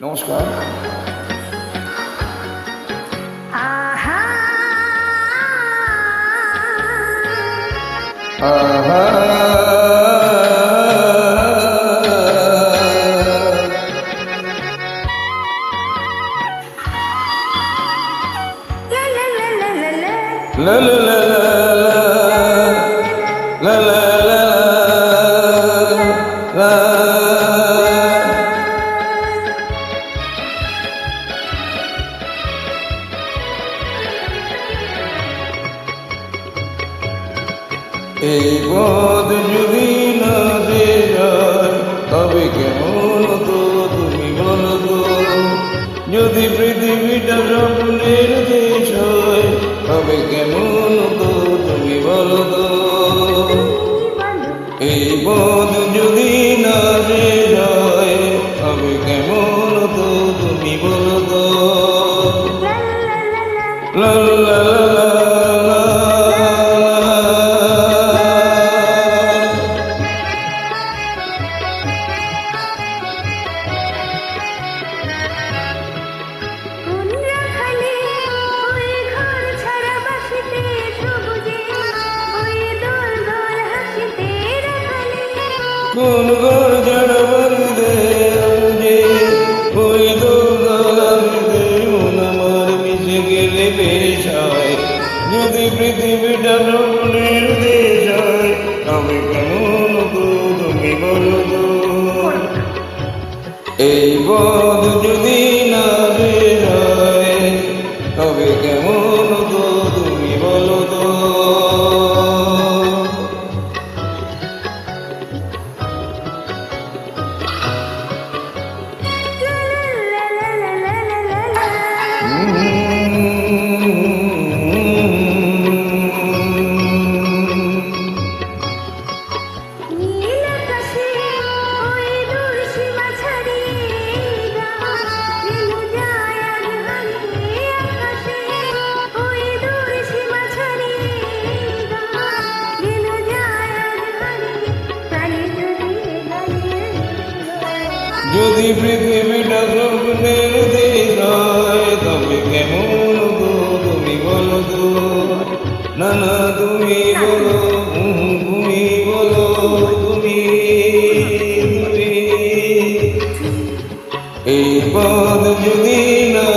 নমস্কার। লা লা লা লা লা লা লা এই পথ যদি না যায় তবে কেমন তো তুমি বলো তো। যদি পৃথিবীটা স্বপ্নের দেশ হয় তবে কেমন তো তুমি বলো তো। এই পথ যদি না যায় তবে কেমন তো তুমি বলো তো। লা লা লা কোন ঘর জড়বার দে ওই দোলাতে মন আমার মিশে গেলে বেশ হয়। যদি পৃথিবীটা স্বপ্নের দেশ হয় তবে কেমন তো তুমি বলো তো। এই পথ যদি না বের হয় তবে কেমন তো তুমি বলো তো। যদি পৃথিবীটা স্বপ্নের দেশ হয় তবে কেমন তো তুমি বলো তো। না না তুমি বলো তুমি বলো তুমি। এই পথ যদি না